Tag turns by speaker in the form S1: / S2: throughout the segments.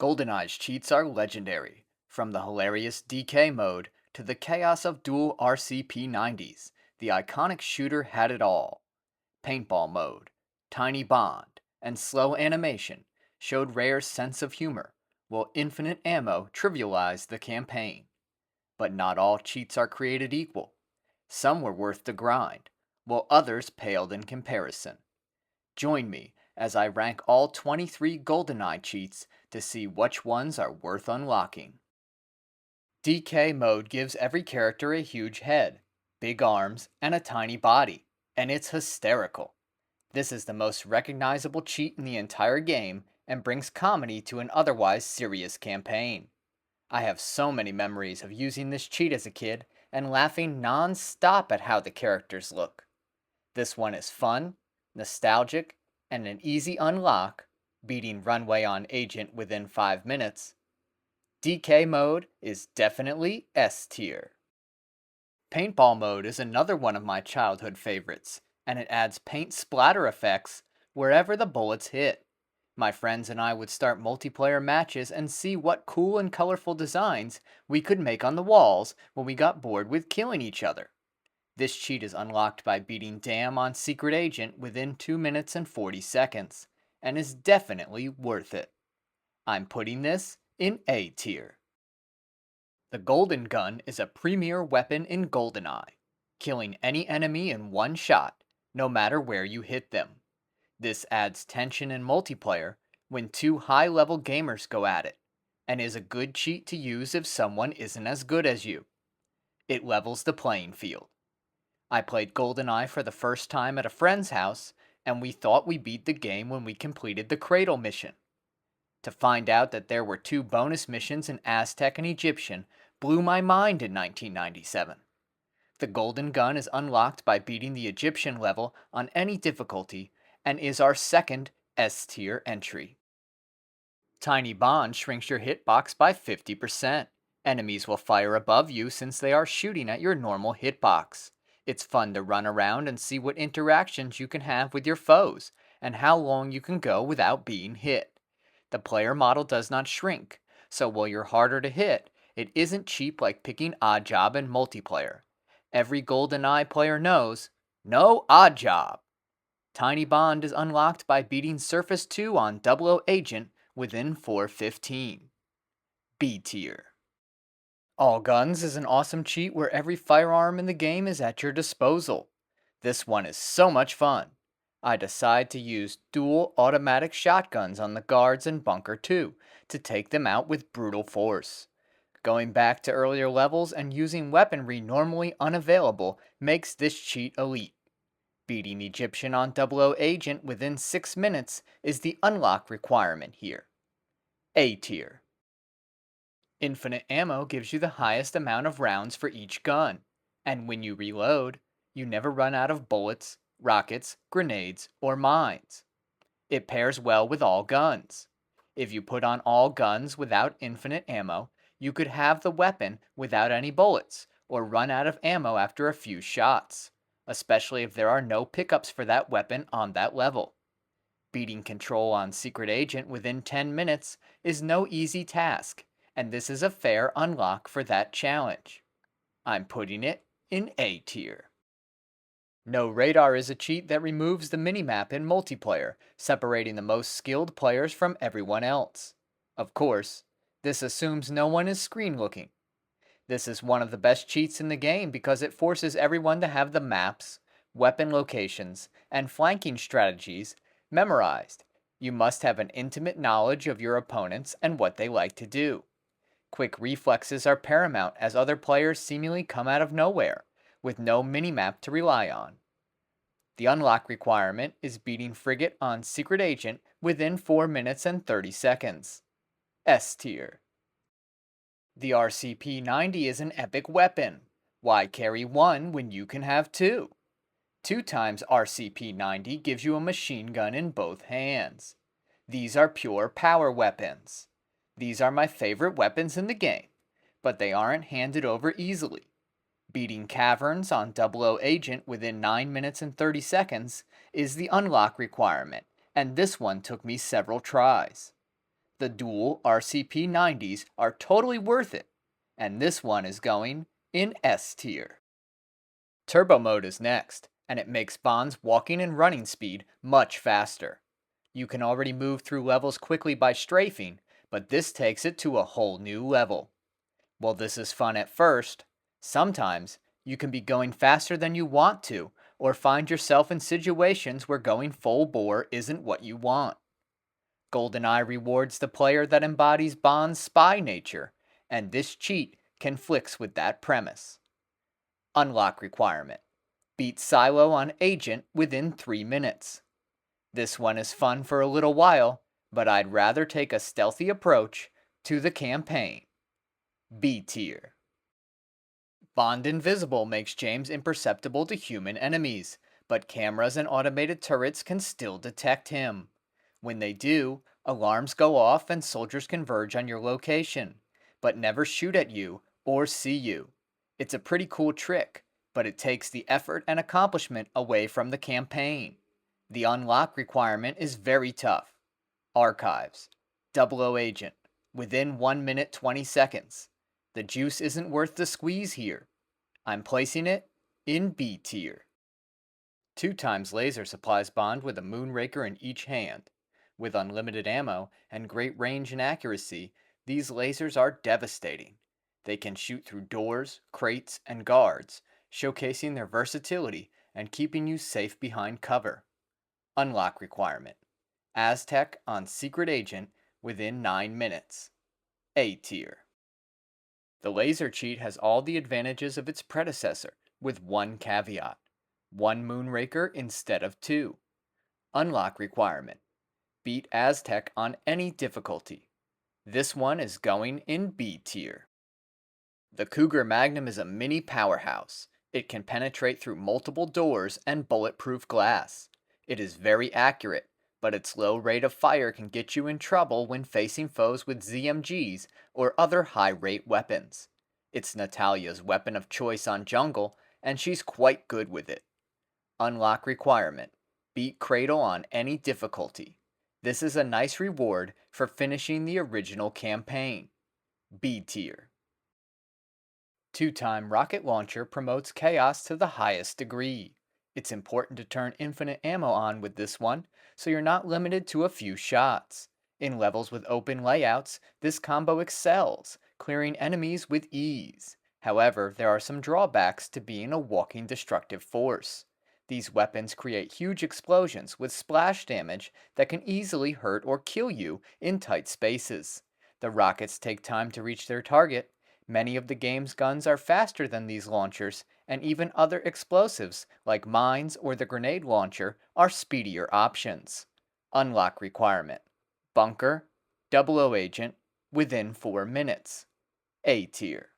S1: GoldenEye's cheats are legendary, from the hilarious DK mode to the chaos of dual RCP-90s. The iconic shooter had it all. Paintball Mode, tiny bond, and slow animation showed Rare's sense of humor, while infinite ammo trivialized the campaign. But not all cheats are created equal. Some were worth the grind, while others paled in comparison. Join me as I rank all 23 GoldenEye cheats to see which ones are worth unlocking. DK mode gives every character a huge head, big arms, and a tiny body, and it's hysterical. This is the most recognizable cheat in the entire game and brings comedy to an otherwise serious campaign. I have so many memories of using this cheat as a kid and laughing non-stop at how the characters look. This one is fun, nostalgic, and an easy unlock, beating Runway on Agent within 5 minutes. DK mode is definitely S tier. Paintball mode is another one of my childhood favorites, and it adds paint splatter effects wherever the bullets hit. My friends and I would start multiplayer matches and see what cool and colorful designs we could make on the walls when we got bored with killing each other. This cheat is unlocked by beating Dam on Secret Agent within 2 minutes and 40 seconds, and is definitely worth it. I'm putting this in A tier. The Golden Gun is a premier weapon in GoldenEye, killing any enemy in one shot, no matter where you hit them. This adds tension in multiplayer when two high-level gamers go at it, and is a good cheat to use if someone isn't as good as you. It levels the playing field. I played GoldenEye for the first time at a friend's house, and we thought we beat the game when we completed the Cradle mission. To find out that there were 2 bonus missions in Aztec and Egyptian blew my mind in 1997. The Golden Gun is unlocked by beating the Egyptian level on any difficulty and is our second S tier entry. Tiny Bond shrinks your hitbox by 50%. Enemies will fire above you since they are shooting at your normal hitbox. It's fun to run around and see what interactions you can have with your foes and how long you can go without being hit. The player model does not shrink, so while you're harder to hit, it isn't cheap like picking Odd Job in multiplayer. Every GoldenEye player knows, no Odd Job. Tiny Bond is unlocked by beating Surface 2 on 00 Agent within 4:15. B tier. All Guns is an awesome cheat where every firearm in the game is at your disposal. This one is so much fun. I decide to use dual automatic shotguns on the guards in Bunker 2 to take them out with brutal force. Going back to earlier levels and using weaponry normally unavailable makes this cheat elite. Beating Egyptian on 00 Agent within 6 minutes is the unlock requirement here. A tier. Infinite ammo gives you the highest amount of rounds for each gun, and when you reload, you never run out of bullets, rockets, grenades, or mines. It pairs well with all guns. If you put on all guns without infinite ammo, you could have the weapon without any bullets, or run out of ammo after a few shots, especially if there are no pickups for that weapon on that level. Beating Control on Secret Agent within 10 minutes is no easy task, and this is a fair unlock for that challenge. I'm putting it in A tier. No Radar is a cheat that removes the minimap in multiplayer, separating the most skilled players from everyone else. Of course, this assumes no one is screen looking. This is one of the best cheats in the game because it forces everyone to have the maps, weapon locations, and flanking strategies memorized. You must have an intimate knowledge of your opponents and what they like to do. Quick reflexes are paramount as other players seemingly come out of nowhere, with no minimap to rely on. The unlock requirement is beating Frigate on Secret Agent within 4 minutes and 30 seconds. S tier. The RCP-90 is an epic weapon. Why carry one when you can have two? 2 times RCP-90 gives you a machine gun in both hands. These are pure power weapons. These are my favorite weapons in the game, but they aren't handed over easily. Beating Caverns on 00 Agent within 9 minutes and 30 seconds is the unlock requirement, and this one took me several tries. The dual RCP-90s are totally worth it, and this one is going in S tier. Turbo mode is next, and it makes Bond's walking and running speed much faster. You can already move through levels quickly by strafing, but this takes it to a whole new level. While this is fun at first, sometimes you can be going faster than you want to, or find yourself in situations where going full bore isn't what you want. GoldenEye rewards the player that embodies Bond's spy nature, and this cheat conflicts with that premise. Unlock requirement. Beat Silo on Agent within 3 minutes. This one is fun for a little while, but I'd rather take a stealthy approach to the campaign. B tier. Bond Invincible makes James imperceptible to human enemies, but cameras and automated turrets can still detect him. When they do, alarms go off and soldiers converge on your location, but never shoot at you or see you. It's a pretty cool trick, but it takes the effort and accomplishment away from the campaign. The unlock requirement is very tough. Archives. 00 Agent. Within 1 minute 20 seconds. The juice isn't worth the squeeze here. I'm placing it in B tier. 2 times laser supplies Bond with a Moonraker in each hand. With unlimited ammo and great range and accuracy, these lasers are devastating. They can shoot through doors, crates, and guards, showcasing their versatility and keeping you safe behind cover. Unlock requirement. Aztec on Secret Agent within 9 minutes. A tier. The laser cheat has all the advantages of its predecessor, with one caveat. 1 Moonraker instead of 2. Unlock requirement. Beat Aztec on any difficulty. This one is going in B tier. The Cougar Magnum is a mini powerhouse. It can penetrate through multiple doors and bulletproof glass. It is very accurate, but its low rate of fire can get you in trouble when facing foes with ZMGs or other high-rate weapons. It's Natalia's weapon of choice on jungle, and she's quite good with it. Unlock requirement. Beat Cradle on any difficulty. This is a nice reward for finishing the original campaign. B tier. 2-time rocket launcher promotes chaos to the highest degree. It's important to turn infinite ammo on with this one, so you're not limited to a few shots. In levels with open layouts, this combo excels, clearing enemies with ease. However, there are some drawbacks to being a walking destructive force. These weapons create huge explosions with splash damage that can easily hurt or kill you in tight spaces. The rockets take time to reach their target. Many of the game's guns are faster than these launchers, and even other explosives, like mines or the grenade launcher, are speedier options. Unlock requirement. Bunker, 00 Agent, within 4 minutes. A tier.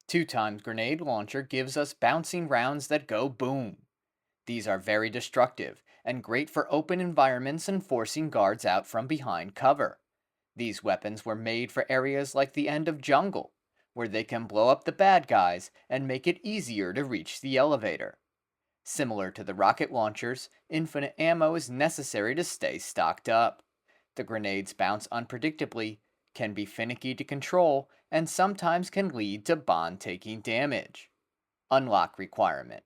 S1: 2 times grenade launcher gives us bouncing rounds that go boom. These are very destructive, and great for open environments and forcing guards out from behind cover. These weapons were made for areas like the end of jungle, where they can blow up the bad guys and make it easier to reach the elevator. Similar to the rocket launchers, infinite ammo is necessary to stay stocked up. The grenades bounce unpredictably, can be finicky to control, and sometimes can lead to Bond taking damage. Unlock requirement.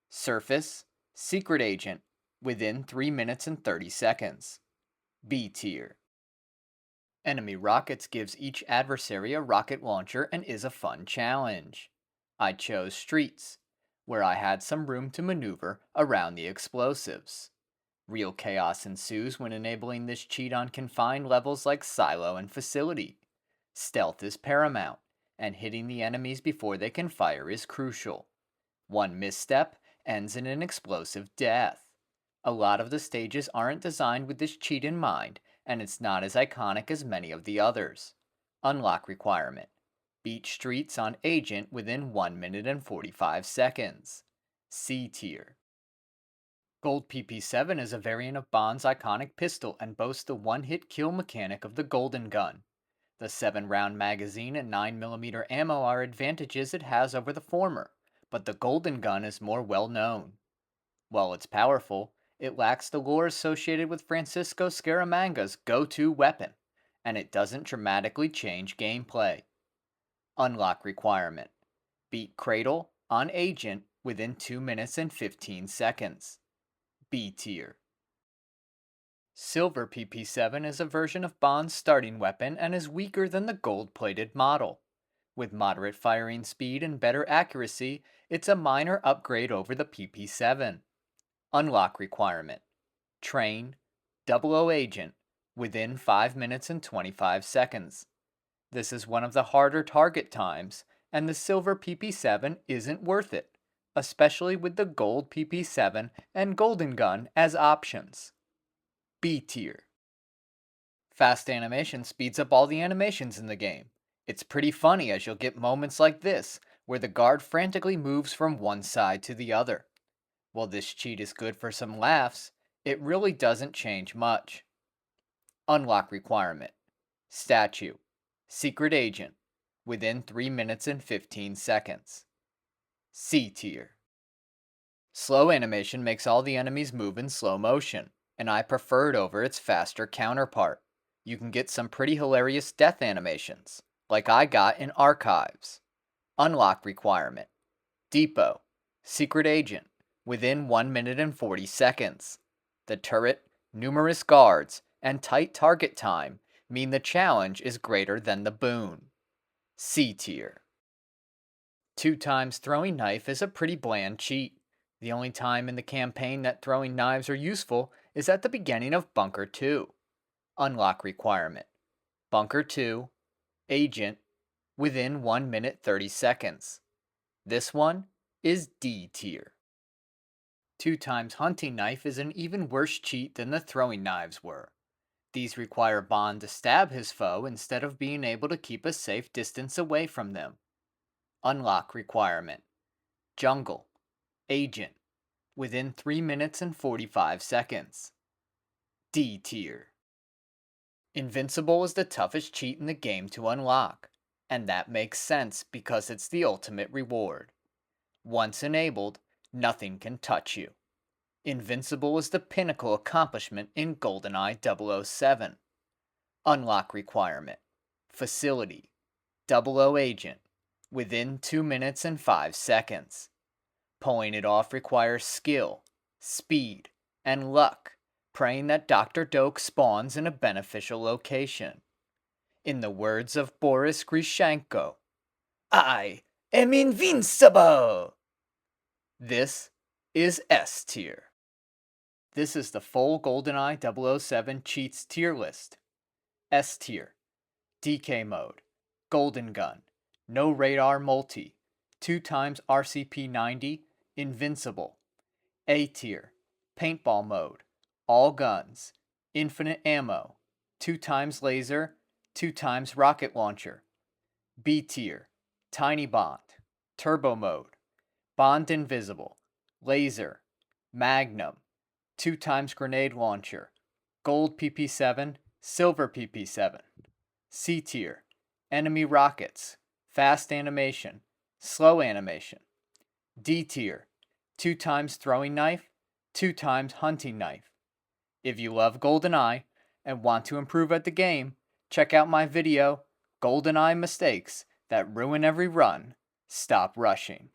S1: Surface, Secret Agent, within 3 minutes and 30 seconds. B tier. Enemy rockets gives each adversary a rocket launcher and is a fun challenge. I chose Streets, where I had some room to maneuver around the explosives. Real chaos ensues when enabling this cheat on confined levels like Silo and Facility. Stealth is paramount, and hitting the enemies before they can fire is crucial. One misstep ends in an explosive death. A lot of the stages aren't designed with this cheat in mind, and it's not as iconic as many of the others. Unlock requirement. Beat Streets on Agent within 1 minute and 45 seconds. C tier. Gold PP7 is a variant of Bond's iconic pistol and boasts the one-hit kill mechanic of the Golden Gun. The 7-round magazine and 9mm ammo are advantages it has over the former, but the Golden Gun is more well known. While it's powerful, it lacks the lore associated with Francisco Scaramanga's go-to weapon, and it doesn't dramatically change gameplay. Unlock requirement. Beat Cradle on Agent within 2 minutes and 15 seconds. B tier. Silver PP7 is a version of Bond's starting weapon and is weaker than the gold-plated model. With moderate firing speed and better accuracy, it's a minor upgrade over the PP7. Unlock requirement. Train 00 Agent within 5 minutes and 25 seconds. This is one of the harder target times, and the silver PP7 isn't worth it, especially with the gold PP7 and Golden Gun as options. B tier. Fast animation speeds up all the animations in the game. It's pretty funny as you'll get moments like this, where the guard frantically moves from one side to the other. While this cheat is good for some laughs, it really doesn't change much. Unlock requirement. Statue. Secret Agent. Within 3 minutes and 15 seconds. C tier. Slow animation makes all the enemies move in slow motion, and I prefer it over its faster counterpart. You can get some pretty hilarious death animations, like I got in Archives. Unlock requirement. Depot. Secret Agent. Within 1 minute and 40 seconds. The turret, numerous guards, and tight target time mean the challenge is greater than the boon. C tier. 2 times throwing knife is a pretty bland cheat. The only time in the campaign that throwing knives are useful is at the beginning of Bunker 2. Unlock requirement. Bunker 2, Agent, within 1 minute 30 seconds. This one is D tier. 2 times hunting knife is an even worse cheat than the throwing knives were. These require Bond to stab his foe instead of being able to keep a safe distance away from them. Unlock requirement. Jungle. Agent. Within 3 minutes and 45 seconds. D tier. Invincible is the toughest cheat in the game to unlock, and that makes sense because it's the ultimate reward. Once enabled, nothing can touch you. Invincible is the pinnacle accomplishment in GoldenEye 007. Unlock requirement. Facility. 00 Agent. Within 2 minutes and 5 seconds. Pulling it off requires skill, speed, and luck, praying that Dr. Doak spawns in a beneficial location. In the words of Boris Grishenko, I am invincible! This is S tier. This is the full GoldenEye 007 cheats tier list. S tier. DK mode. Golden Gun. No radar multi. 2 times RCP-90. Invincible. A tier. Paintball mode. All guns. Infinite ammo. 2 times laser. 2 times rocket launcher. B tier. Tiny Bond. Turbo mode. Bond invisible. Laser. Magnum. 2 times grenade launcher. Gold PP7. Silver PP7. C tier. Enemy rockets. Fast animation. Slow animation. D tier. 2 times throwing knife. 2 times hunting knife. If you love GoldenEye and want to improve at the game, check out my video, GoldenEye Mistakes That Ruin Every Run. Stop rushing.